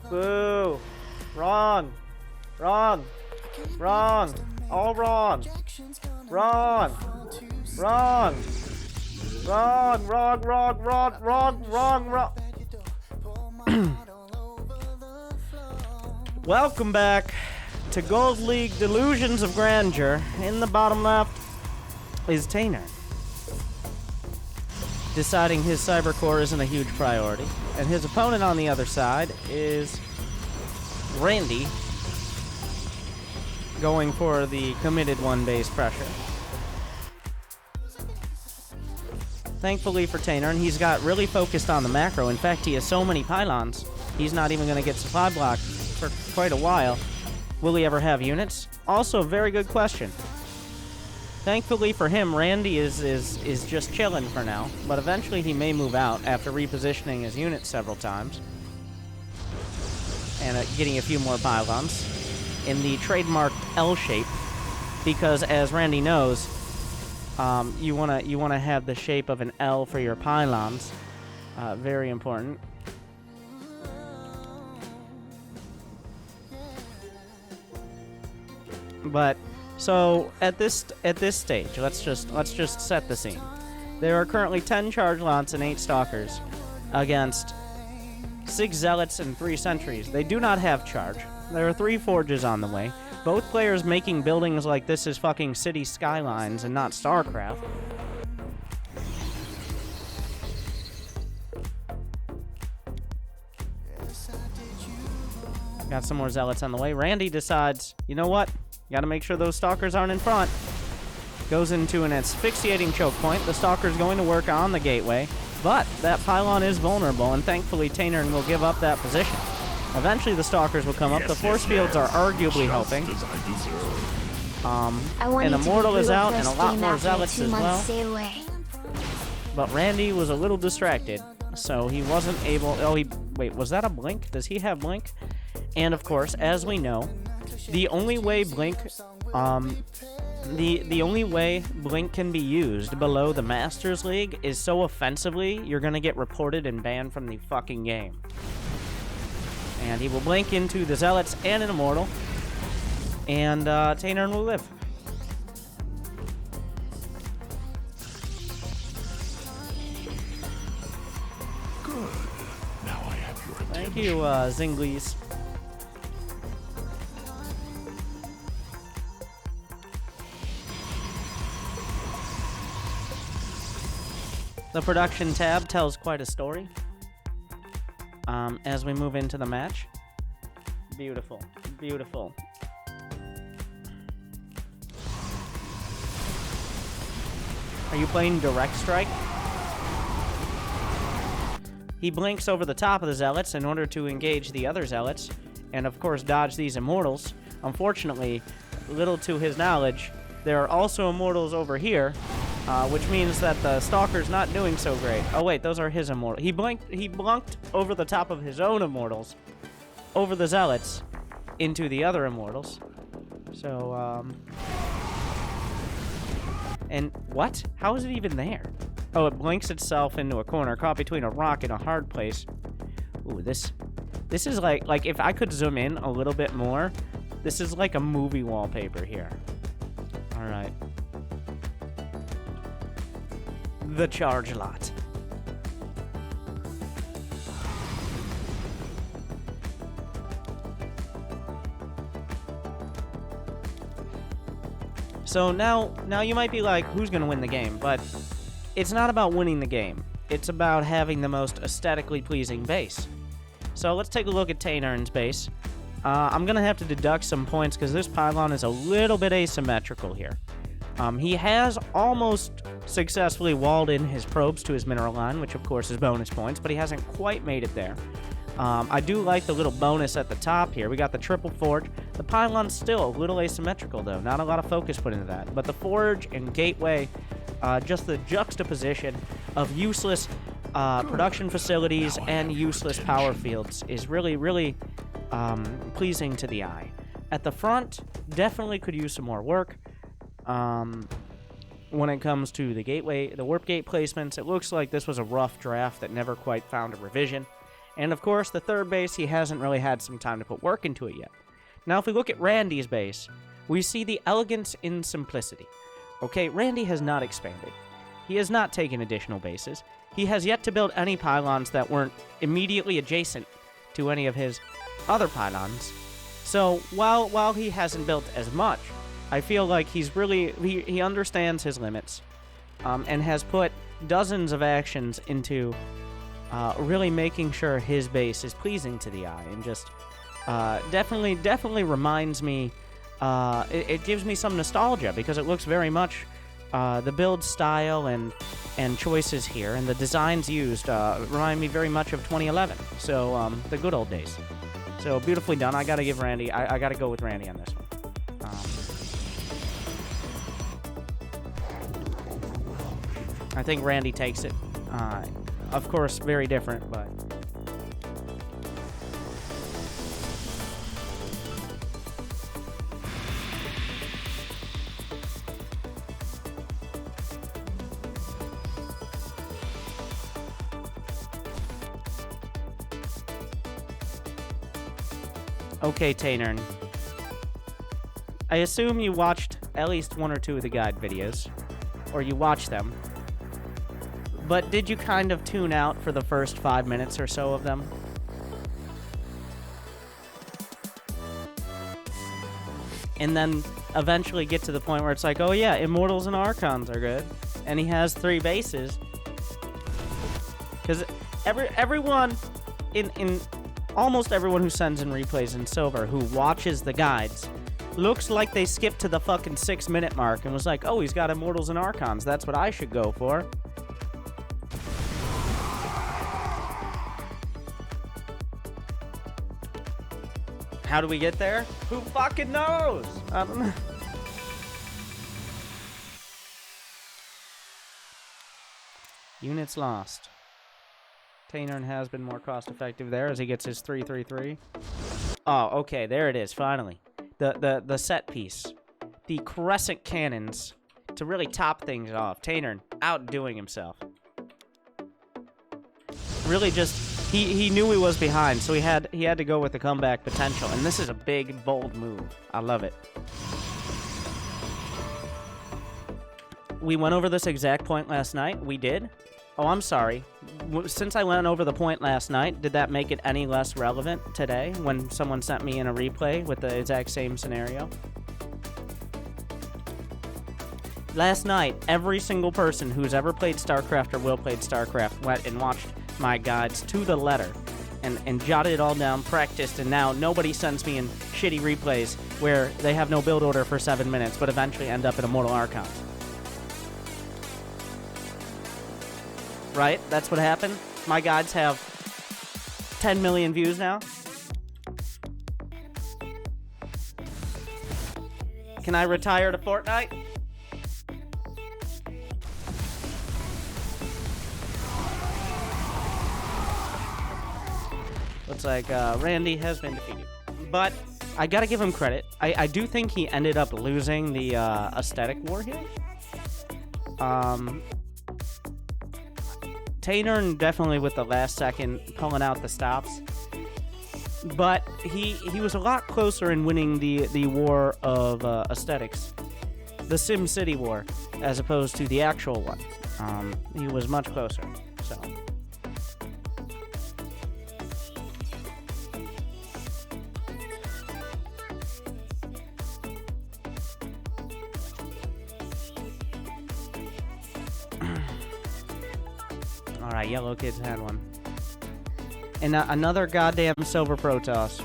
Boo. Wrong. Wrong. Wrong. All wrong. Wrong. Wrong. Wrong. Wrong. Wrong. Wrong. Wrong. Wrong. Wrong. Welcome back to Gold League Delusions of Grandeur. In the bottom left is Tainer, deciding his cyber core isn't a huge priority. And his opponent on the other side is Randy, going for the committed one-base pressure. Thankfully for Tainer, and he's got really focused on the macro. In fact, he has so many pylons, he's not even going to get supply blocked for quite a while. Will he ever have units? Also, a very good question. Thankfully for him, Randy is just chilling for now, but eventually he may move out after repositioning his unit several times and getting a few more pylons in the trademarked L shape, because as Randy knows, you wanna have the shape of an L for your pylons. Very important. But so at this stage, let's just set the scene. There are currently 10 charge lots and 8 stalkers against 6 zealots and 3 sentries. They do not have charge. There are 3 forges on the way. Both players making buildings like this is fucking city skylines and not StarCraft. Got some more zealots on the way. Randy decides, you know what? Gotta make sure those stalkers aren't in front. Goes into an asphyxiating choke point. The stalker's going to work on the gateway, but that pylon is vulnerable, and thankfully Tainer will give up that position. Eventually the stalkers will come up. The force fields are arguably helping. An Immortal is out, and a lot more zealots as well. But Randy was a little distracted, so he wasn't able... Oh, wait, was that a blink? Does he have blink? And of course, as we know, the only way blink, the only way blink can be used below the Masters League is so offensively, you're gonna get reported and banned from the fucking game. And he will blink into the Zealots and an Immortal, and Tainer will live. Good. Now I have your attention. Thank you, Zinglies. The production tab tells quite a story as we move into the match. Beautiful, beautiful. Are you playing Direct Strike? He blinks over the top of the Zealots in order to engage the other Zealots, and of course dodge these Immortals. Unfortunately, little to his knowledge, there are also Immortals over here, which means that the Stalker's not doing so great. Oh wait, those are his Immortals. He blunked over the top of his own Immortals, over the Zealots, into the other Immortals. So, and what? How is it even there? Oh, it blinks itself into a corner, caught between a rock and a hard place. Ooh, this is like if I could zoom in a little bit more, this is like a movie wallpaper here. All right. The charge lot. So now you might be like, who's gonna win the game? But it's not about winning the game. It's about having the most aesthetically pleasing base. So let's take a look at Tainern's base. I'm gonna have to deduct some points because this pylon is a little bit asymmetrical here. He has almost successfully walled in his probes to his mineral line, which of course is bonus points, but he hasn't quite made it there. I do like the little bonus at the top here. We got the triple forge. The pylon's still a little asymmetrical though, not a lot of focus put into that. But the forge and gateway, just the juxtaposition of useless production facilities and useless power fields is really, really pleasing to the eye. At the front, definitely could use some more work. When it comes to the gateway, the warp gate placements, it looks like this was a rough draft that never quite found a revision. And of course, the third base, he hasn't really had some time to put work into it yet. Now, if we look at Randy's base, we see the elegance in simplicity. Okay, Randy has not expanded. He has not taken additional bases. He has yet to build any pylons that weren't immediately adjacent to any of his other pylons. So, while he hasn't built as much, I feel like he's really, he understands his limits, and has put dozens of actions into really making sure his base is pleasing to the eye, and just definitely reminds me, it gives me some nostalgia, because it looks very much, the build style and choices here, and the designs used remind me very much of 2011, so the good old days. So beautifully done. I gotta give Randy, I gotta go with Randy on this one. I think Randy takes it. Of course, very different, but... Okay, Taynern. I assume you watched at least one or two of the guide videos, or you watched them. But did you kind of tune out for the first 5 minutes or so of them? And then eventually get to the point where it's like, oh yeah, Immortals and Archons are good. And he has 3 bases. Because everyone, in almost everyone who sends in replays in Silver, who watches the guides, looks like they skipped to the fucking 6-minute mark and was like, oh, he's got Immortals and Archons, that's what I should go for. How do we get there? Who fucking knows? I don't know. Units lost. Taynern has been more cost-effective there as he gets his 3-3-3. Oh, okay, there it is, finally. The set piece. The crescent cannons to really top things off. Taynern outdoing himself. Really just... He knew he was behind, so he had to go with the comeback potential, and this is a big, bold move. I love it. We went over this exact point last night. We did. Oh, I'm sorry. Since I went over the point last night, did that make it any less relevant today when someone sent me in a replay with the exact same scenario? Last night, every single person who's ever played StarCraft or will play StarCraft went and watched my guides to the letter and jotted it all down, practiced, and now nobody sends me in shitty replays where they have no build order for 7 minutes but eventually end up in Immortal Archon. Right? That's what happened? My guides have 10 million views now? Can I retire to Fortnite? Looks like Randy has been defeated. But I gotta give him credit. I do think he ended up losing the aesthetic war here. Taynern definitely with the last second pulling out the stops. But he was a lot closer in winning the war of aesthetics. The Sim City war, as opposed to the actual one. He was much closer, so... Alright, Yellow Kids had one. And another goddamn Silver Protoss.